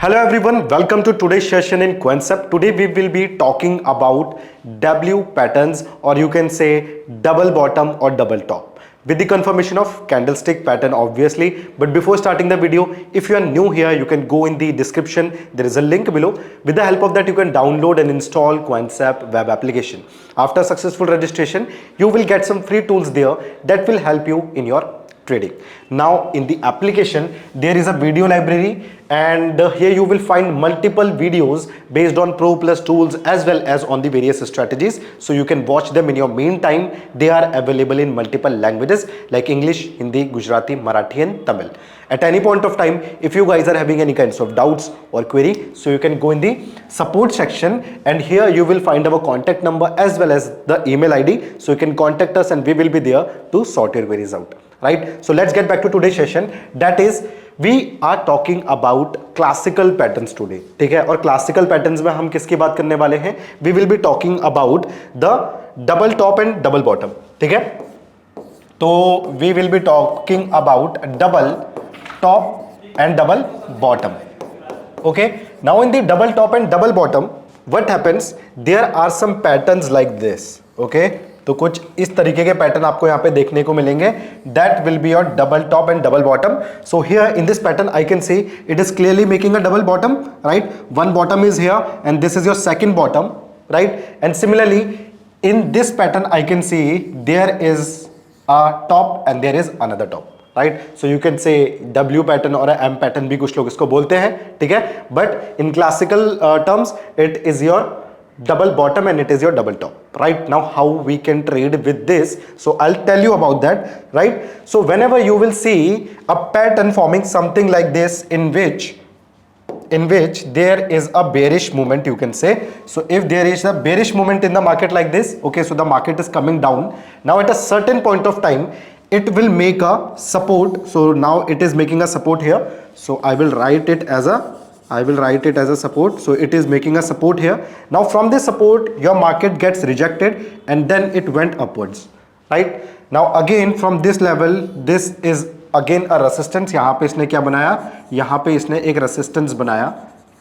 Hello everyone, welcome to today's session in Concept. Today we will be talking about W patterns, or you can say double bottom or double top, with the confirmation of candlestick pattern obviously. But before starting the video, if you are new here, you can go in the description. There is a link below. With the help of that, you can download and install Concept web application. After successful registration, you will get some free tools there that will help you in your trading. Now in the application there is a video library, and here you will find multiple videos based on Pro Plus tools as well as on the various strategies, so you can watch them in your meantime. They are available in multiple languages like English, Hindi, Gujarati, Marathi and Tamil. At any point of time, if you guys are having any kinds of doubts or query, so you can go in the support section, and here you will find our contact number as well as the email ID, so you can contact us and we will be there to sort your queries out. Right, so let's get back to today's session. That is, we are talking about classical patterns today. ठीक है, और classical patterns में हम किसकी बात करने वाले हैं? We will be talking about the double top and double bottom. ठीक है, तो we will be talking about double top and double bottom. Okay, now in the double top and double bottom, what happens? There are some patterns like this. Okay, तो कुछ इस तरीके के pattern आपको यहाँ पे देखने को मिलेंगे. That will be your double top and double bottom. So here in this pattern I can see it is clearly making a double bottom, right. One bottom is here and this is your second bottom, right. And similarly in this pattern I can see there is a top and there is another top, right. So you can say W pattern और M pattern भी कुछ लोग इसको बोलते हैं, ठीक है. But in classical terms it is your double bottom and it is your double top. Right, now how we can trade with this, so I'll tell you about that. Right, so whenever you will see a pattern forming something like this in which there is a bearish movement, you can say. So if there is a bearish movement in the market like this, okay, so the market is coming down. Now at a certain point of time it will make a support. So now it is making a support here, so I will write it as a support. So it is making a support here. Now from this support your market gets rejected and then it went upwards, right. Now again from this level this is again a resistance. यहाँ पे इसने क्या बनाया, यहाँ पे इसने एक resistance बनाया,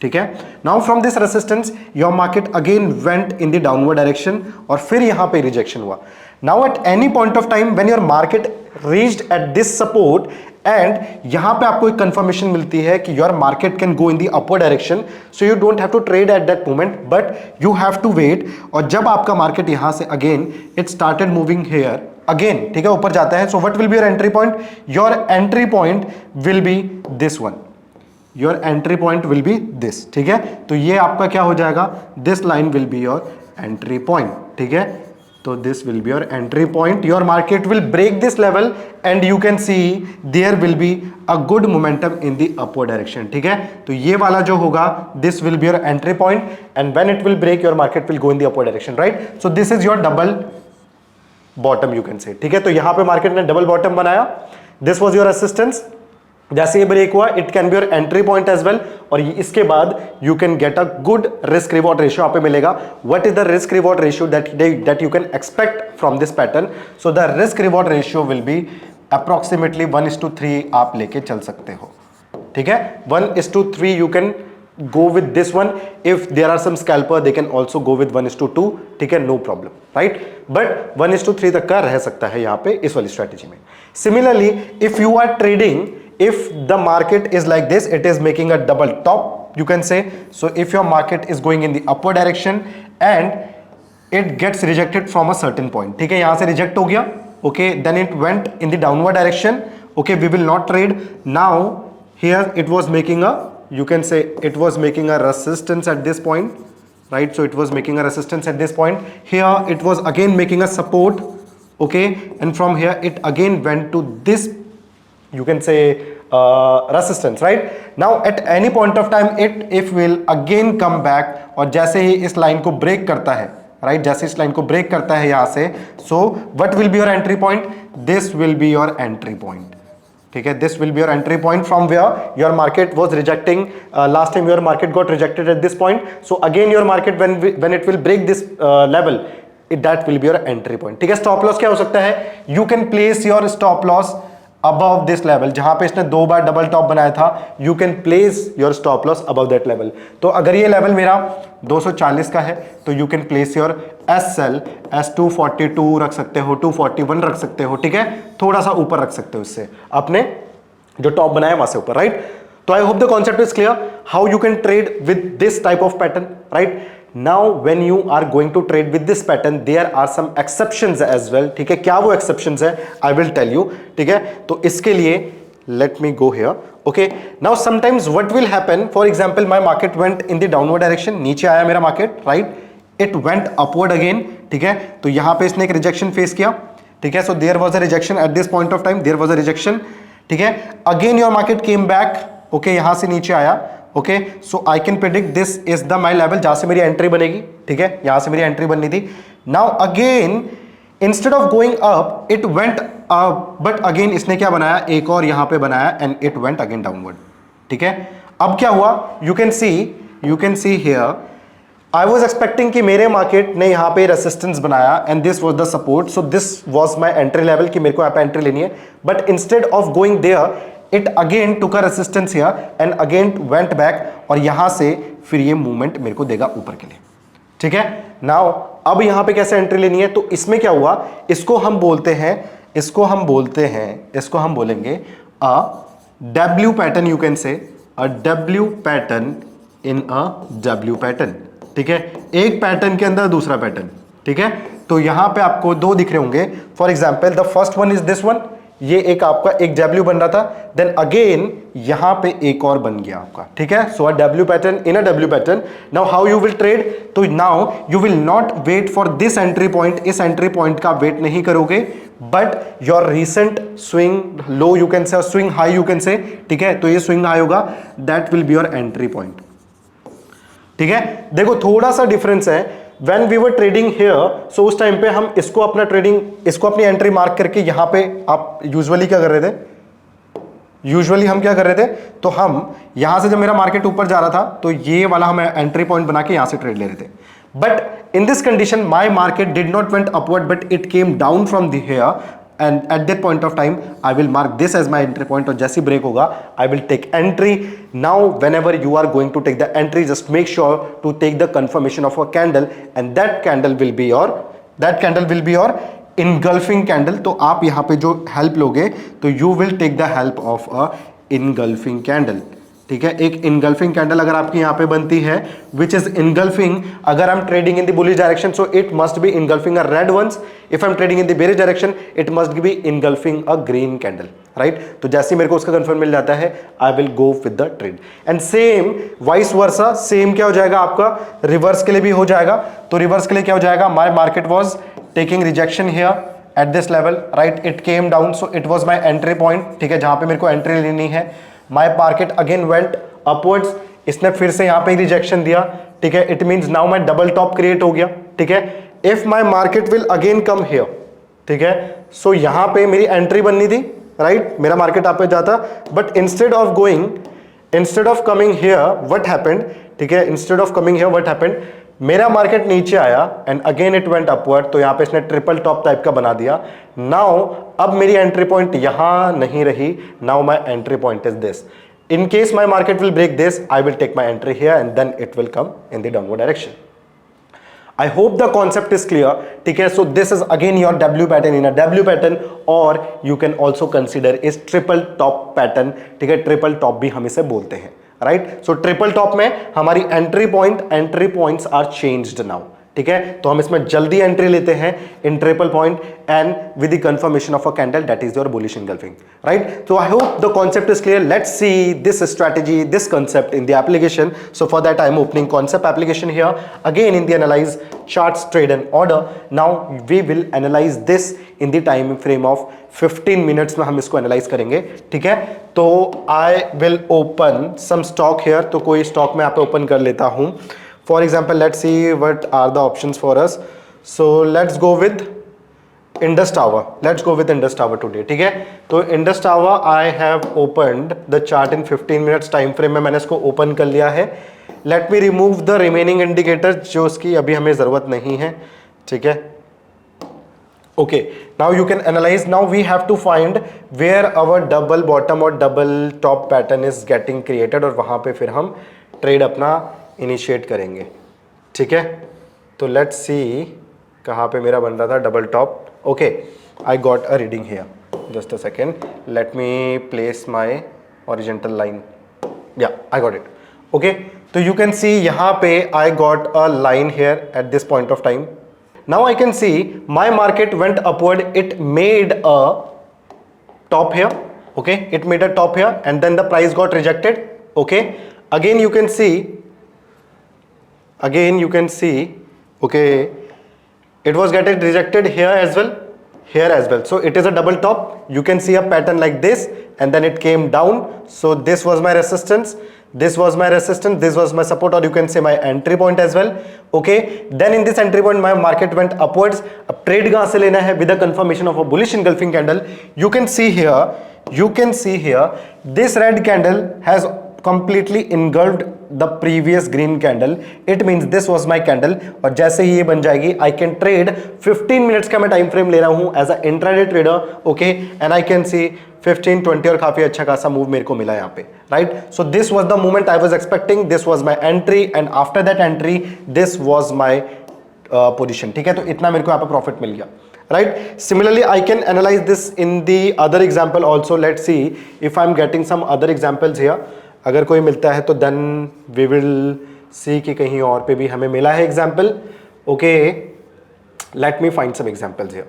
ठीक है. Now from this resistance your market again went in the downward direction और फिर यहाँ पे rejection हुआ. Now at any point of time when your market reached at this support and यहां पे आपको एक कंफर्मेशन मिलती है कि your market can go in the upward direction, so you don't have to trade at that moment but you have to wait. और जब आपका मार्केट यहां से again it started moving here again, ठीक है, ऊपर जाता है. So what will be your entry point? Your entry point will be this one. Your entry point will be this, ठीक है. तो ये आपका क्या हो जाएगा? This line will be your entry point, ठीक है. तो this will be your entry point. Your market will break this level and you can see there will be a good momentum in the upward direction, ठीक है. तो ये वाला जो होगा this will be your entry point and when it will break your market will go in the upward direction, right. So this is your double bottom you can say, ठीक है. तो यहाँ पे मार्केट ने डबल बॉटम बनाया. This was your resistance. जैसे ये break हुआ it can be your entry point as well, और इसके बाद you can get a good risk reward ratio यहाँ पे मिलेगा. What is the risk reward ratio that you can expect from this pattern? So the risk reward ratio will be approximately 1:3 आप लेके चल सकते हो, ठीक है. 1:3 you can go with this one. If there are some scalper they can also go with 1:2, ठीक है, no problem, right. but 1:3 तक का रह सकता है यहाँ पे इस वाली स्ट्रेटेजी में. Similarly if you are trading, if the market is like this, it is making a double top you can say. So if your market is going in the upward direction and it gets rejected from a certain point, ठीक है, यहाँ से reject हो गया, okay, then it went in the downward direction, okay, we will not trade. Now here it was making a, you can say it was making a resistance at this point, right. So it was making a resistance at this point. Here it was again making a support, okay, and from here it again went to this, you can say resistance, right. Now at any point of time if will again come back, और जैसे ही इस line को break करता है, right, जैसे इस line को break करता है यहाँ से, so what will be your entry point? This will be your entry point, ठीक है. This will be your entry point from where your market was rejecting. Last time your market got rejected at this point, so again your market when it will break this level, that will be your entry point, ठीक है. Stop loss क्या हो सकता है? You can place your stop loss above this level, जहां पे इसने 2 बार double top बनाया था, you can place your stop loss above that level. तो अगर ये लेवल मेरा 240 का है तो you can place your SL as 242 रख सकते हो, 241 रख सकते हो, ठीक है, थोड़ा सा ऊपर रख सकते हो इससे, अपने जो टॉप बनाया वहां से ऊपर, राइट. तो I hope the concept is clear how you can trade with this type of pattern, right. Now when you are going to trade with this pattern, there are some exceptions as well, ठीक है. क्या वो exceptions है I will tell you, ठीक है. तो इसके लिए let me go here, okay. Now sometimes what will happen, for example my market went in the downward direction, नीचे आया मेरा market, right, it went upward again, ठीक है. तो यहाँ पे इसने एक rejection face किया, ठीक है. So there was a rejection at this point of time, there was a rejection, ठीक है. Again your market came back, okay, यहाँ से नीचे आया, okay. So I can predict this is the my level जहां से मेरी एंट्री बनेगी, ठीक है. यहां से मेरी एंट्री बननी थी. Now again instead of going up it went up, but again इसने क्या बनाया, एक और यहां पे बनाया and it went again downward, ठीक है. अब क्या हुआ, you can see here I was expecting कि मेरे मार्केट ने यहाँ पे रेसिस्टेंस बनाया and this was the support, so this was my entry level कि मेरे को यहाँ पे एंट्री लेनी है. But instead of going there it again took a resistance here and again went back, और यहां से फिर ये मूवमेंट मेरे को देगा ऊपर के लिए, ठीक है. नाउ अब यहां पे कैसे एंट्री लेनी है, तो इसमें क्या हुआ, इसको हम बोलेंगे अ डब्ल्यू पैटर्न, यू कैन से अ W pattern in a W pattern, ठीक है. एक पैटर्न के अंदर दूसरा पैटर्न, ठीक है. तो यहां पे आपको दो दिख रहे होंगे. For example the first one is this one, ये एक आपका एक डब्ल्यू बन रहा था, देन अगेन यहां पे एक और बन गया आपका, ठीक है. So a W pattern in a W pattern. Now how you will trade, तो now you will not wait for this entry point, इस एंट्री पॉइंट का वेट नहीं करोगे, but your recent swing low you can say, swing high you can say, ठीक है. तो ये swing high होगा, that will be your entry point, ठीक है. देखो थोड़ा सा डिफरेंस है. When we were trading here, so उस टाइम पे हम इसको अपना ट्रेडिंग, इसको अपनी एंट्री मार्क करके यहां पे आप यूजुअली क्या कर रहे थे, यूजुअली हम क्या कर रहे थे, तो हम यहां से जब मेरा मार्केट ऊपर जा रहा था तो ये वाला हम एंट्री पॉइंट बना के यहां से ट्रेड ले रहे थे. But in this condition my market did not went upward but it came down from the here, and at that point of time I will mark this as my entry point, और जैसे break होगा I will take entry. Now whenever you are going to take the entry, just make sure to take the confirmation of a candle, and that candle will be your engulfing candle. तो आप यहाँ पे जो help लोगे तो you will take the help of a engulfing candle, ठीक है. एक इनगल्फिंग कैंडल अगर आपकी यहां पे बनती है, विच इज इनगल्फिंग, अगर I am trading in the bullish direction so it must be engulfing a red ones, if I am trading in the bearish direction it must be engulfing a green candle, right. तो जैसे मेरे को उसका confirm मिल जाता है I will go with the trade. And same vice versa, same क्या हो जाएगा आपका, रिवर्स के लिए भी हो जाएगा. तो रिवर्स के लिए क्या हो जाएगा, my market was taking rejection here at this level, right, it came down, so it was my entry point, ठीक है, जहां पे मेरे को एंट्री लेनी है. My market again went upwards, इसने फिर से यहां पे रिजेक्शन दिया, ठीक है. It means now my double top create हो गया, ठीक है. If my market will again come here, ठीक है, सो यहां पे मेरी एंट्री बननी थी, राइट, मेरा मार्केट आप पे जाता, but instead of coming here what happened, ठीक है, instead of coming here what happened, मेरा मार्केट नीचे आया and again it went upward, तो यहां पे इसने ट्रिपल टॉप टाइप का बना दिया. नाउ अब मेरी एंट्री पॉइंट यहां नहीं रही, now my entry point is this. In case my market will break this, I will take my entry here and then it will come in the downward direction. I hope the concept is clear, ठीक है. So this is again your W pattern in a W pattern, or you can also consider is triple top pattern, ठीक है. Triple top भी हम इसे बोलते हैं, right. सो triple top में हमारी entry points are changed now, ठीक है. तो हम इसमें जल्दी एंट्री लेते हैं in triple point and with the confirmation of a candle, that is your bullish engulfing, right. तो I hope the concept is clear. Let's see this strategy, this concept in the application. So for that I am opening concept application here again in the analyze charts trade and order. Now we will analyze this in the time frame of 15 minutes में हम इसको analyse करेंगे, ठीक है. तो I will open some stock here, तो कोई stock मैं यहाँ पे ओपन कर लेता हूँ. For example, let's see what are the options for us. So let's go with Indus Tower. Let's go with Indus Tower today, ठीक है. तो Indus Tower I have opened the chart in 15 minutes time frame में मैंने इसको open कर लिया है. Let me remove the remaining indicators जो उसकी अभी हमें ज़रूरत नहीं है, ठीक है. Okay, now you can analyze. Now we have to find where our double bottom और double top pattern is getting created, और वहां पे फिर हम ट्रेड अपना इनिशिएट करेंगे. ठीक है, तो लेट्स सी कहाँ पे मेरा बन रहा था double top. Okay, I got a reading here. Just a second, let me place my horizontal line. या आई गॉट इट. ओके, तो यू कैन सी यहाँ पे I got a line here at this point of time. Now I can see my market went upward. It made a top here. Okay, it made a top here, and then the price got rejected. Okay, again you can see. Okay, it was getting rejected here as well, here as well. So it is a double top. You can see a pattern like this, and then it came down. So this was my resistance. This was my resistance, this was my support, or you can say my entry point as well. Okay, then in this entry point my market went upwards. अब trade कहाँ से लेना है? With the confirmation of a bullish engulfing candle. You can see here this red candle has completely engulfed the previous green candle. It means this was my candle, और जैसे ही ये बन जाएगी I can trade 15 minutes का मैं time frame ले रहा हूँ as a intraday trader. Okay, and I can see 15, 20 और काफी अच्छा खासा मूव मेरे को मिला यहाँ पे. Right, so this was the moment I was expecting. This was my entry, and after that entry this was my position. ठीक है, तो इतना मेरे को यहाँ पे प्रॉफिट मिल गया. Right, similarly I can analyse this in the other example also. Let's see if I am getting some other examples here. अगर कोई मिलता है तो देन वी विल सी कि कहीं और पे भी हमें मिला है example. Okay, let me find some examples here.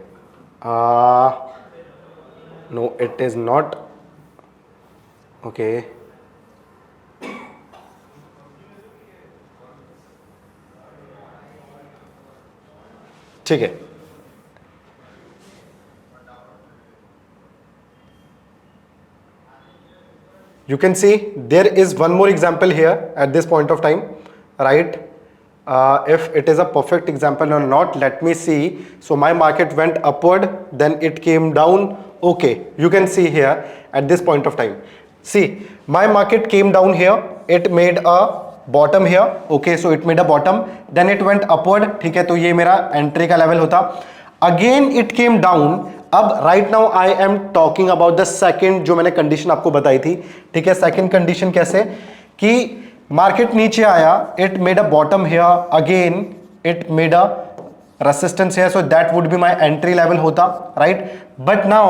No, it is not. Okay, ठीक है. You can see there is one more example here at this point of time, right? If it is a perfect example or not, let me see. So my market went upward, then it came down. Okay, you can see here at this point of time. See, my market came down here. It made a bottom here. Okay, so it made a bottom. Then it went upward. ठीक है, तो ये मेरा entry का level होता. Again it came down. अब right now I am talking about the second जो मैंने कंडीशन आपको बताई थी. ठीक है, सेकंड कंडीशन कैसे कि मार्केट नीचे आया. It made a bottom here. Again it made a resistance here, so that would be my entry level होता. Right, but now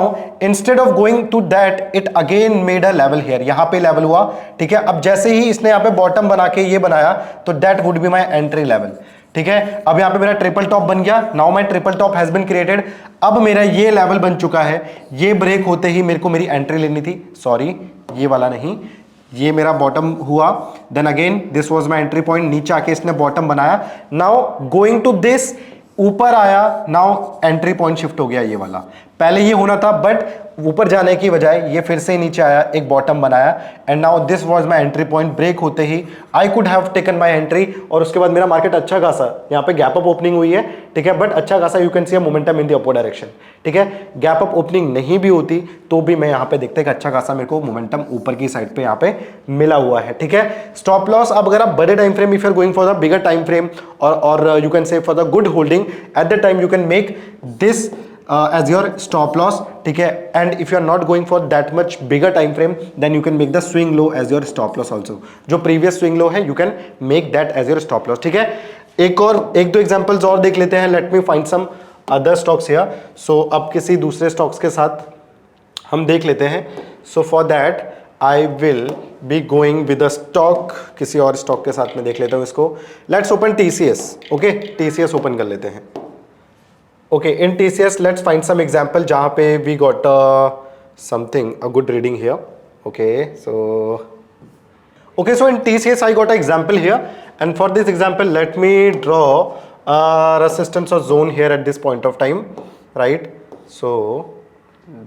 instead of going to that, it again made a level here. यहाँ पे level हुआ. ठीक है, अब जैसे ही इसने यहाँ पे बॉटम बना के ये बनाया तो that would be my entry level. ठीक है, अब यहाँ पे मेरा ट्रिपल टॉप बन गया. Now my triple top has been created. अब मेरा ये लेवल बन चुका है. ये ब्रेक होते ही मेरे को मेरी एंट्री लेनी थी. सॉरी, ये वाला नहीं, ये मेरा बॉटम हुआ. Then again this was my entry point. नीचे आके इसने बॉटम बनाया. नाउ गोइंग टू दिस, ऊपर आया. नाउ एंट्री पॉइंट शिफ्ट हो गया ये वाला. पहले ये होना था, बट ऊपर जाने की बजाय ये फिर से नीचे आया, एक बॉटम बनाया. And now this was my entry point. Break होते ही I could have taken my entry, और उसके बाद मेरा मार्केट अच्छा खासा यहाँ पे गैप अप ओपनिंग हुई है. ठीक है, बट अच्छा खासा you can see a momentum in the upward direction. ठीक है, गैप अप ओपनिंग नहीं भी होती तो भी मैं यहाँ पे देखते कि अच्छा खासा मेरे को मोमेंटम ऊपर की साइड पे यहाँ पे मिला हुआ है. ठीक है, स्टॉप लॉस. अब अगर आप बड़े time frame, if you are going for the bigger time frame और you can say for the good holding, at the time you can make this as your stop loss. ठीक है, and if you are not going for that much bigger time frame, then you can make the swing low as your stop loss also. जो previous swing low है you can make that as your stop loss. ठीक है, एक दो examples और देख लेते हैं. let me find some other stocks here. so अब किसी दूसरे stocks के साथ हम देख लेते हैं. so for that I will be going with a stock. किसी और stock के साथ में देख लेता हूँ इसको. let's open TCS. okay, TCS open कर लेते हैं. Okay, in TCS let's find some example जहाँ पे we got something, a good reading here. Okay, so in TCS I got an example here, and for this example let me draw a resistance or zone here at this point of time. Right, so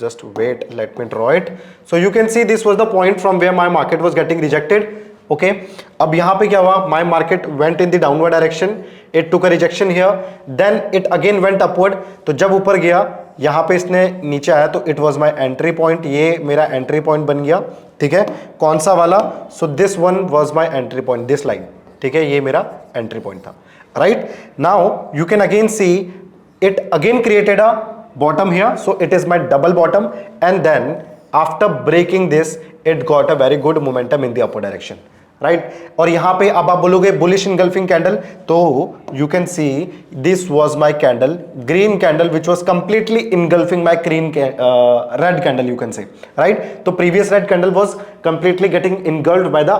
just wait, let me draw it. So you can see this was the point from where my market was getting rejected. Okay, अब यहाँ पे क्या हुआ, my market went in the downward direction. It took a rejection here, then it again went upward. तो जब ऊपर गया यहाँ पे इसने नीचे आया तो it was my entry point. ये मेरा entry point बन गया. ठीक है, कौन सा वाला? so this one was my entry point, this line. ठीक है, ये मेरा entry point था. right, now you can again see it again created a bottom here, so it is my double bottom, and then after breaking this it got a very good momentum in the upper direction, right? और यहाँ पे अब आप बोलोगे bullish engulfing candle, तो you can see this was my candle, green candle which was completely engulfing my red candle, you can say, right? तो previous red candle was completely getting engulfed by the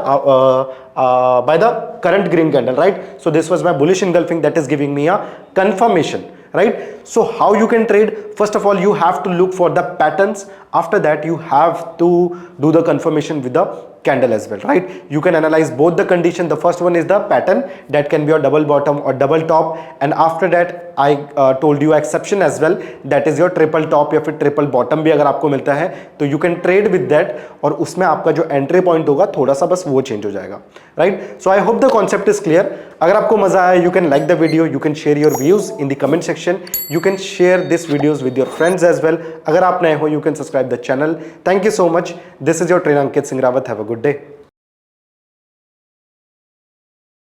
current green candle, right? So this was my bullish engulfing, that is giving me a confirmation, right? So how you can trade? First of all, you have to look for the patterns. After that, you have to do the confirmation with the candle as well, right? You can analyze both the condition. The first one is the pattern, that can be a double bottom or double top, and after that I told you exception as well, that is your triple top या फिर triple bottom भी अगर आपको मिलता है तो you can trade with that, और उसमें आपका जो entry point होगा थोड़ा सा बस वो change हो जाएगा, right? So I hope the concept is clear. अगर आपको मजा आया, you can like the video, you can share your views in the comment section, you can share this videos with your friends as well. अगर आप नए हो, you can subscribe the channel. Thank you so much. This is your trainer Ankit Singh Rawat. Have a good day.